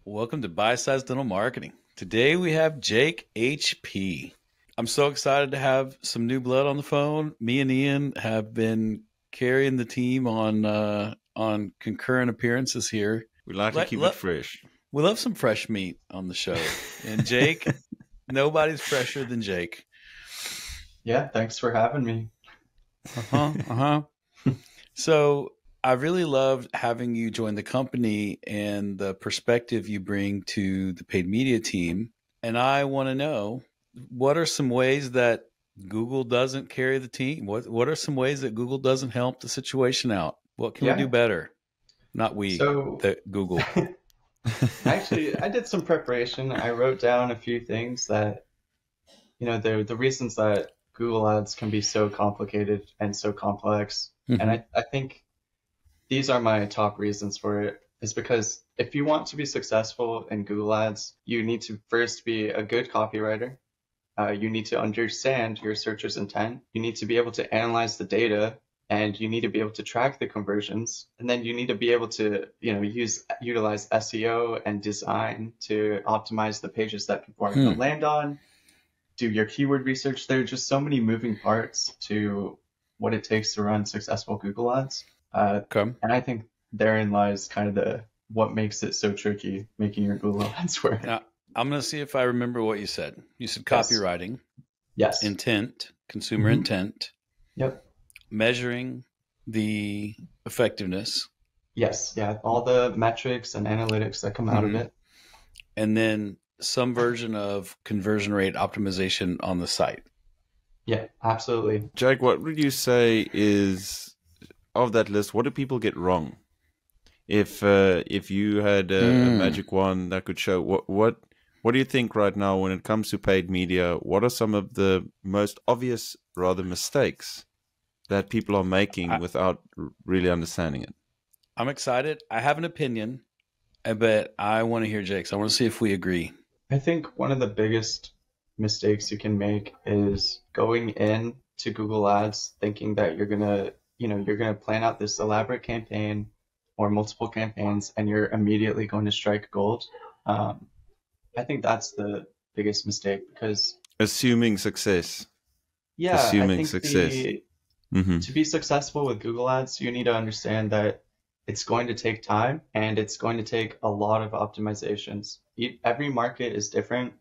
Welcome to Buy Size Dental Marketing. Today we have Jake HP. I'm so excited to have some new blood on the phone. Me and Ian have been carrying the team on concurrent appearances here. We like to keep it fresh. We love some fresh meat on the show. And Jake, nobody's fresher than Jake. Yeah, thanks for having me. So I really loved having you join the company and the perspective you bring to the paid media team. And I want to know, what are some ways that Google doesn't carry the team? What are some ways that Google doesn't help the situation out? What can we do better? Not we, Google. Actually, I did some preparation. I wrote down a few things that, the reasons that Google Ads can be so complicated and so complex. Mm-hmm. And I think these are my top reasons for it, is because if you want to be successful in Google Ads, you need to first be a good copywriter. You need to understand your searcher's intent. You need to be able to analyze the data, and you need to be able to track the conversions. And then you need to be able to, utilize SEO and design to optimize the pages that people are going to land on. Do your keyword research. There are just so many moving parts to what it takes to run successful Google Ads. And I think therein lies kind of what makes it so tricky making your Google Ads work. Now, I'm going to see if I remember what you said. You said copywriting. Yes. Intent, consumer intent. Yep. Measuring the effectiveness. Yes. Yeah. All the metrics and analytics that come out of it. And then some version of conversion rate optimization on the site. Yeah, absolutely. Jake, what would you say is, of that list, what do people get wrong? If you had a magic wand that could show, what do you think right now when it comes to paid media, what are some of the most obvious, rather, mistakes that people are making without really understanding it? I'm excited. I have an opinion, but I want to hear Jake's. I want to see if we agree. I think one of the biggest mistakes you can make is going in to Google Ads thinking that you're gonna plan out this elaborate campaign or multiple campaigns and you're immediately going to strike gold. I think that's the biggest mistake, because assuming success. Yeah, assuming I think success. To be successful with Google Ads, you need to understand that it's going to take time and it's going to take a lot of optimizations. Every market is different.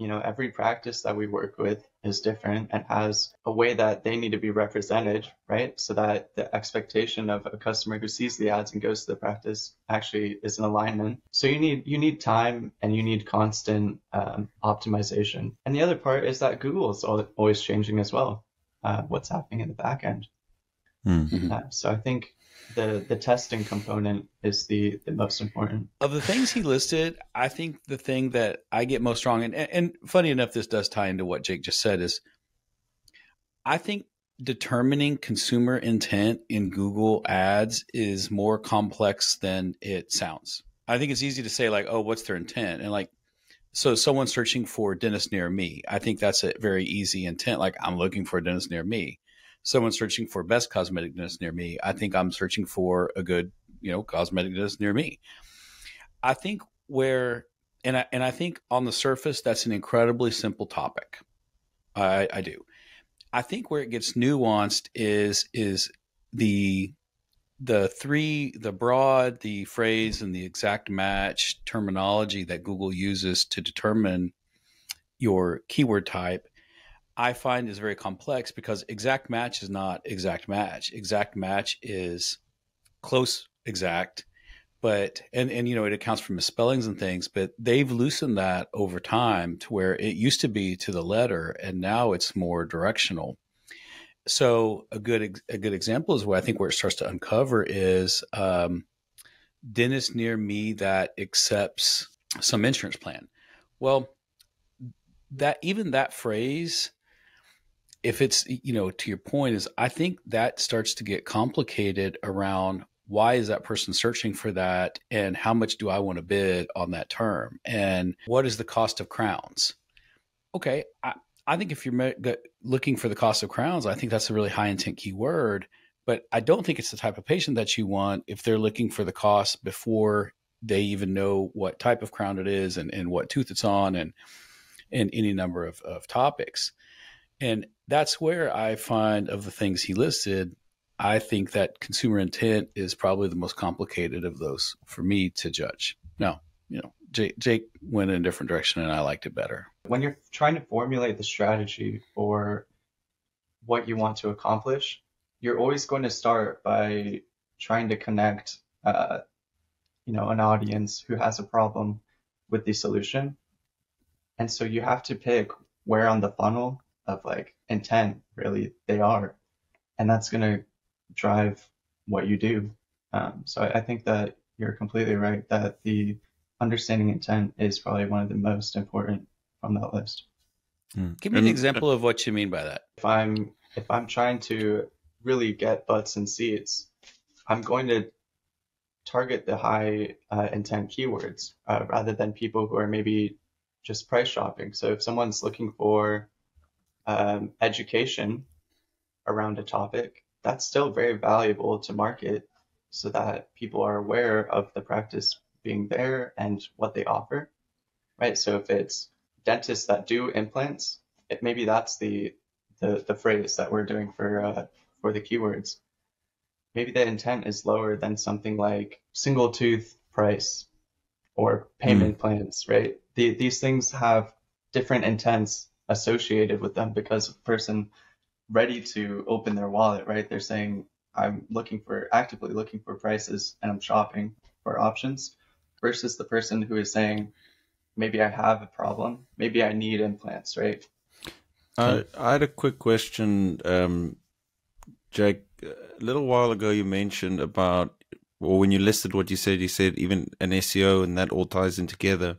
Every practice that we work with is different and has a way that they need to be represented, right? So that the expectation of a customer who sees the ads and goes to the practice actually is in alignment. So you need time and you need constant optimization. And the other part is that Google is always changing as well. What's happening in the back end. So I think the testing component is the most important. Of the things he listed, I think the thing that I get most wrong, and funny enough, this does tie into what Jake just said, is I think determining consumer intent in Google Ads is more complex than it sounds. I think it's easy to say, like, oh, what's their intent? And like, so someone searching for dentist near me, I think that's a very easy intent. Like, I'm looking for a dentist near me. Someone searching for best cosmetic dentist near me, I think I'm searching for a good, cosmetic dentist near me. I think I think on the surface, that's an incredibly simple topic. I do. I think where it gets nuanced is the broad, the phrase, and the exact match terminology that Google uses to determine your keyword type, I find is very complex, because exact match is not exact match. Exact match is close exact, but it accounts for misspellings and things, but they've loosened that over time to where it used to be to the letter and now it's more directional. So a good example is where it starts to uncover is dentist near me that accepts some insurance plan. Well, that phrase, if it's, to your point, is I think that starts to get complicated around why is that person searching for that, and how much do I want to bid on that term, and what is the cost of crowns? Okay, I think if you're looking for the cost of crowns, I think that's a really high intent keyword, but I don't think it's the type of patient that you want if they're looking for the cost before they even know what type of crown it is and what tooth it's on and any number of topics. And that's where I find, of the things he listed, I think that consumer intent is probably the most complicated of those for me to judge. Now, Jake went in a different direction and I liked it better. When you're trying to formulate the strategy for what you want to accomplish, you're always going to start by trying to connect, an audience who has a problem with the solution. And so you have to pick where on the funnel of like intent really they are. And that's going to drive what you do. So I think that you're completely right that the understanding intent is probably one of the most important from that list. Give me an example of what you mean by that. If I'm trying to really get butts in seats, I'm going to target the high intent keywords rather than people who are maybe just price shopping. So if someone's looking for education around a topic, that's still very valuable to market so that people are aware of the practice being there and what they offer, right? So if it's dentists that do implants, maybe that's the phrase that we're doing for the keywords. Maybe the intent is lower than something like single tooth price or payment plans, right? These things have different intents associated with them because a person ready to open their wallet, right? They're saying, I'm actively looking for prices and I'm shopping for options, versus the person who is saying, maybe I have a problem, maybe I need implants, right? I had a quick question, Jake. A little while ago, you mentioned about, or when you listed what you said even an SEO, and that all ties in together.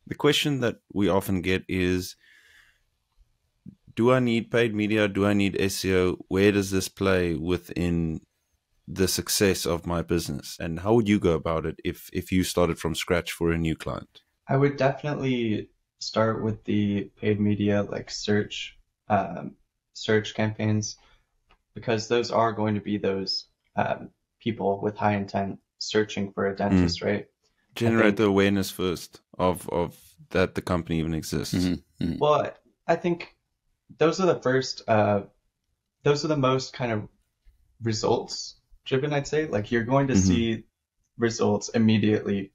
The question that we often get is, do I need paid media? Do I need SEO? Where does this play within the success of my business? And how would you go about it if you started from scratch for a new client? I would definitely start with the paid media, like search campaigns, because those are going to be those people with high intent searching for a dentist, right? Generate the awareness first of that the company even exists. Well, I think those are the most kind of results driven, I'd say. Like you're going to see results immediately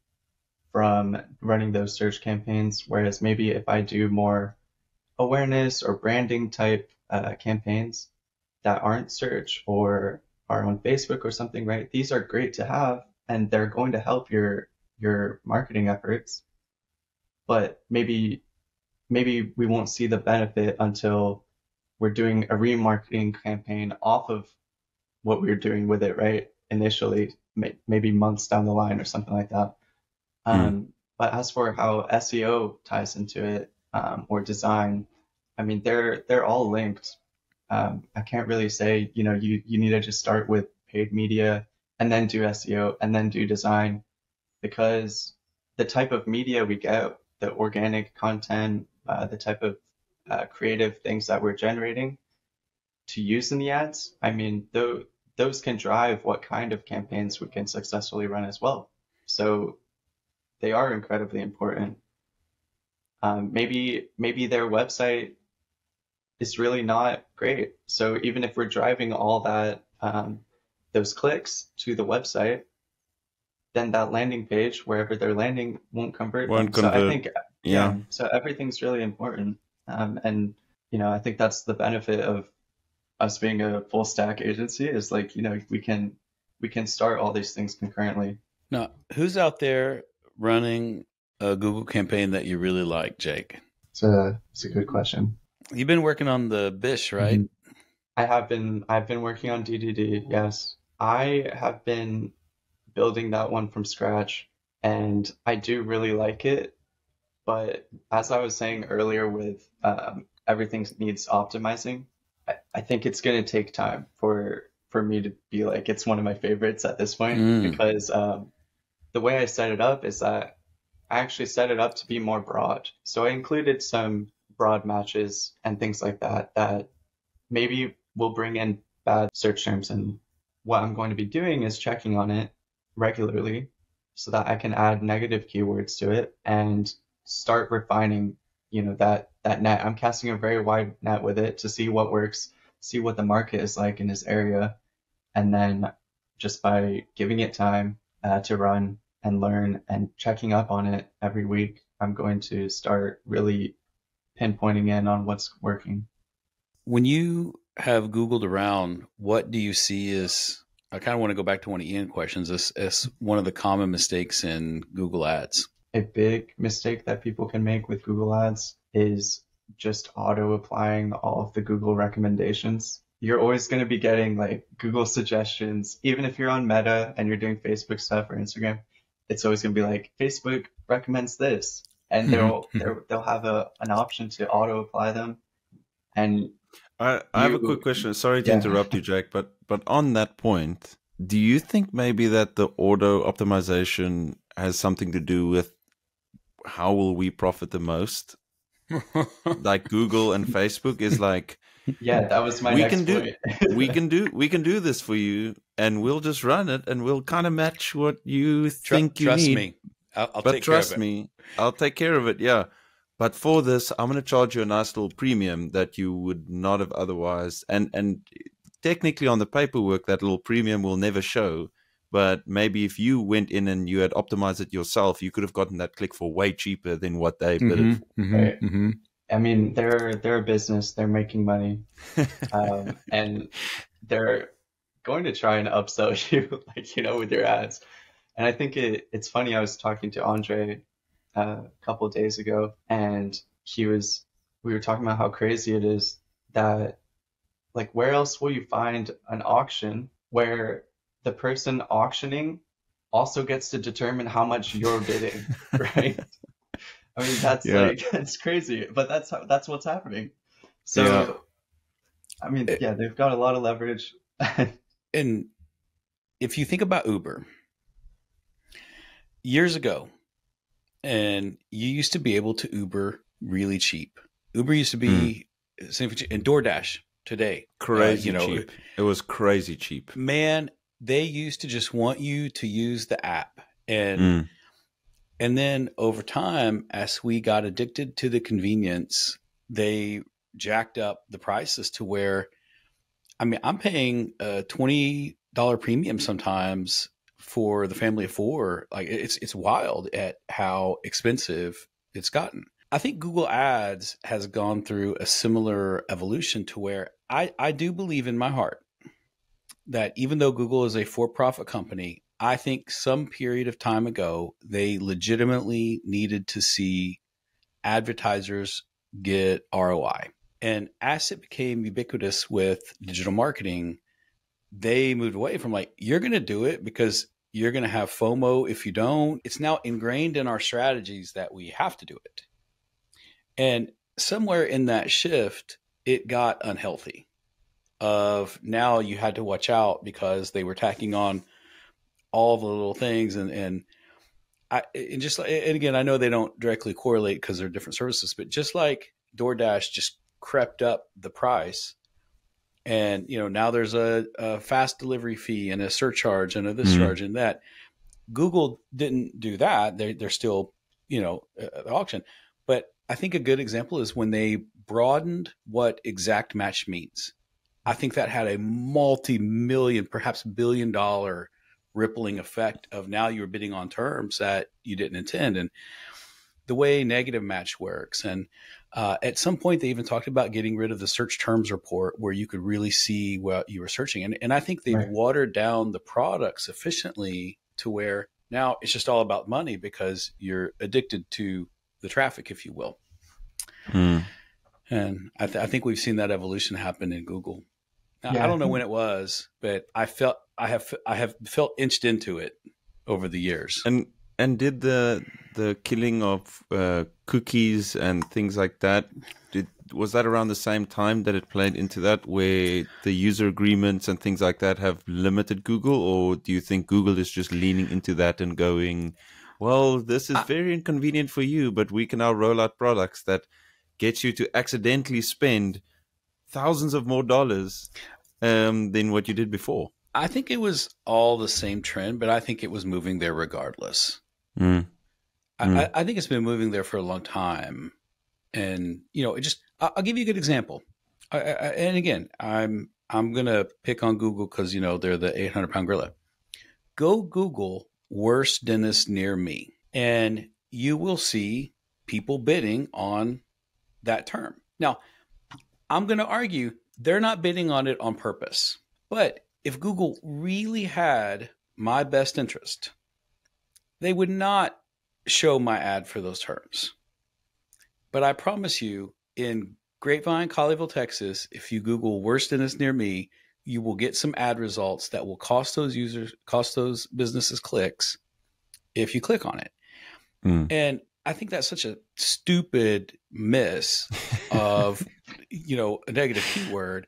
from running those search campaigns, whereas maybe if I do more awareness or branding type campaigns that aren't search or are on Facebook or something, right? These are great to have and they're going to help your marketing efforts, but maybe we won't see the benefit until we're doing a remarketing campaign off of what we're doing with it, right? Initially, maybe months down the line or something like that. But as for how SEO ties into it, or design, I mean, they're all linked. I can't really say, you need to just start with paid media and then do SEO and then do design, because the type of media we get, the organic content, the type of creative things that we're generating to use in the ads, I mean, those can drive what kind of campaigns we can successfully run as well. So they are incredibly important. Maybe their website is really not great. So even if we're driving all that, those clicks to the website, then that landing page, wherever they're landing, won't convert. So I think, so everything's really important. And, I think that's the benefit of us being a full stack agency is like, we can start all these things concurrently. Now, who's out there running a Google campaign that you really like, Jake? It's a good question. You've been working on the Bish, right? I've been working on DDD. Yes. I have been building that one from scratch and I do really like it. But as I was saying earlier with everything needs optimizing, I think it's going to take time for me to be like, it's one of my favorites at this point, because the way I set it up is that I actually set it up to be more broad. So I included some broad matches and things like that maybe will bring in bad search terms. And what I'm going to be doing is checking on it regularly so that I can add negative keywords to it and start refining, that net. I'm casting a very wide net with it to see what works, see what the market is like in this area, and then just by giving it time to run and learn and checking up on it every week, I'm going to start really pinpointing in on what's working. When you have Googled around, what do you see as, I kind of want to go back to one of Ian's questions, as one of the common mistakes in Google Ads? A big mistake that people can make with Google Ads is just auto applying all of the Google recommendations. You're always going to be getting like Google suggestions, even if you're on Meta and you're doing Facebook stuff or Instagram, it's always going to be like Facebook recommends this, and they'll have an option to auto apply them. And I have a quick question. Sorry to interrupt you, Jack, but on that point, do you think maybe that the auto optimization has something to do with how will we profit the most? Like Google and Facebook is like, yeah, that was my next point. we can do this for you, and we'll just run it, and we'll kind of match what you think you trust need. Me, I'll take care of it. Me, I'll take care of it. Yeah. But for this, I'm going to charge you a nice little premium that you would not have otherwise. And technically on the paperwork, that little premium will never show. But maybe if you went in and you had optimized it yourself, you could have gotten that click for way cheaper than what they bid it for. Right. I mean, they're a business. They're making money. And they're going to try and upsell you, with your ads. And I think it's funny. I was talking to Andre a couple of days ago, and we were talking about how crazy it is that, like, where else will you find an auction where the person auctioning also gets to determine how much you're bidding, right? I mean, that's crazy, but that's what's happening. So, I mean, they've got a lot of leverage. And if you think about Uber, years ago, and you used to be able to Uber really cheap. Uber used to be and DoorDash today. Crazy cheap. It was crazy cheap. Man, they used to just want you to use the app. And then over time, as we got addicted to the convenience, they jacked up the prices to where, I mean, I'm paying a $20 premium sometimes for the family of four. Like, it's wild at how expensive it's gotten. I think Google Ads has gone through a similar evolution to where I do believe in my heart that even though Google is a for-profit company, I think some period of time ago, they legitimately needed to see advertisers get ROI. And as it became ubiquitous with digital marketing, they moved away from like, you're going to do it because you're going to have FOMO if you don't. It's now ingrained in our strategies that we have to do it. And somewhere in that shift, it got unhealthy. Of now you had to watch out because they were tacking on all the little things. And again, I know they don't directly correlate because they're different services, but just like DoorDash just crept up the price. And, now there's a fast delivery fee and a surcharge and a this charge and that. Google didn't do that. They're still, the auction. But I think a good example is when they broadened what exact match means. I think that had a multi-million, perhaps billion-dollar rippling effect of now you're bidding on terms that you didn't intend. And the way negative match works. And at some point, they even talked about getting rid of the search terms report where you could really see what you were searching. And I think they've watered down the product sufficiently to where now it's just all about money because you're addicted to the traffic, if you will. And I think we've seen that evolution happen in Google. Now, I don't know when it was, but I have felt inched into it over the years. And did the killing of cookies and things like that, was that around the same time that it played into that, where the user agreements and things like that have limited Google? Or do you think Google is just leaning into that and going, well, this is very inconvenient for you, but we can now roll out products that get you to accidentally spend thousands of more dollars than what you did before? I think it was all the same trend, but I think it was moving there regardless. Mm. I think it's been moving there for a long time. And, I'll give you a good example. And again, I'm going to pick on Google because, they're the 800-pound gorilla. Go Google worst dentist near me, and you will see people bidding on that term. Now, I'm going to argue they're not bidding on it on purpose. But if Google really had my best interest, they would not show my ad for those terms. But I promise you, in Grapevine, Colleyville, Texas, if you Google worst dentist near me, you will get some ad results that will cost those businesses clicks if you click on it. And I think that's such a stupid miss of, a negative keyword.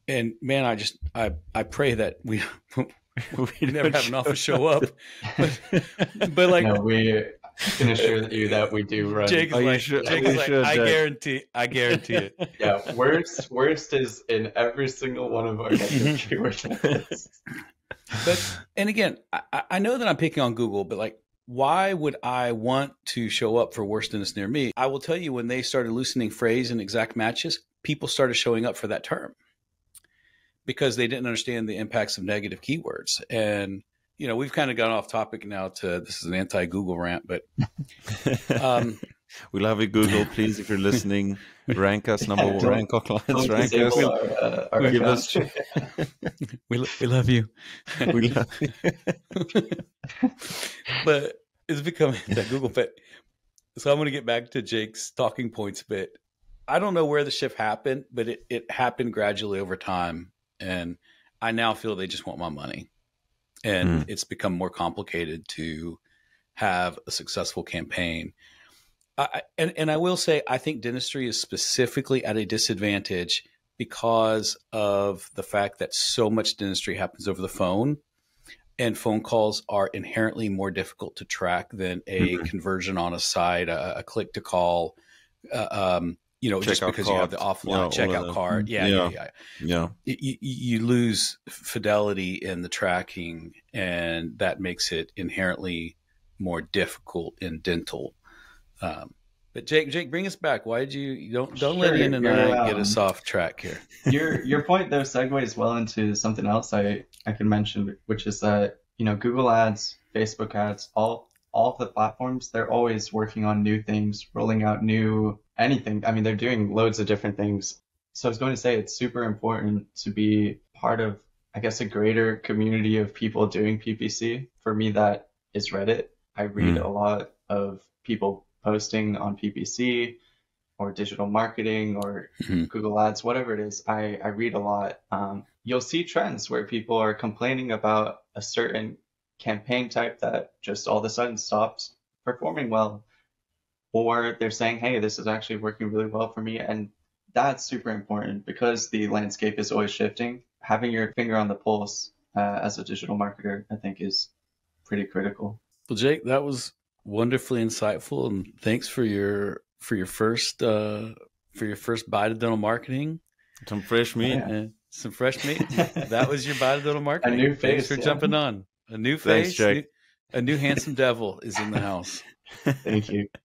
And man, I pray that we never have an office show up. But like, no, we can assure you that we do run. Jake's like, I guarantee it. Yeah, worst is in every single one of our negative keyword lists. And again, I know that I'm picking on Google, but like, why would I want to show up for worst dentist near me? I will tell you, when they started loosening phrase and exact matches, people started showing up for that term because they didn't understand the impacts of negative keywords. And, we've kind of gone off topic now to, this is an anti-Google rant, but we love you, Google. Please, if you're listening, rank us number one, rank our clients, rank us. Our Give us. We love you. We love you. But it's becoming that Google fit. So I'm going to get back to Jake's talking points a bit. I don't know where the shift happened, but it happened gradually over time. And I now feel they just want my money. And it's become more complicated to have a successful campaign. And I will say, I think dentistry is specifically at a disadvantage because of the fact that so much dentistry happens over the phone, and phone calls are inherently more difficult to track than a conversion on a site, a click to call, just because you have the offline checkout card. Yeah. You lose fidelity in the tracking, and that makes it inherently more difficult in dental. But Jake, bring us back. Why did you don't let Ian and I get us off track here? Your point though segues well into something else I can mention, which is that Google Ads, Facebook Ads, all of the platforms, they're always working on new things, rolling out new anything. I mean, they're doing loads of different things. So I was going to say it's super important to be part of, I guess, a greater community of people doing PPC. For me, that is Reddit. I read a lot of people posting on PPC or digital marketing or Google Ads, whatever it is. I read a lot. You'll see trends where people are complaining about a certain campaign type that just all of a sudden stops performing well, or they're saying, hey, this is actually working really well for me. And that's super important because the landscape is always shifting. Having your finger on the pulse as a digital marketer, I think, is pretty critical. Well, Jake, that was wonderfully insightful, and thanks for your first bite of dental marketing. Some fresh meat. Some fresh meat. That was your bite of dental marketing. A new face. Thanks for jumping on. A new face. Thanks, Jake. A new handsome devil is in the house. Thank you.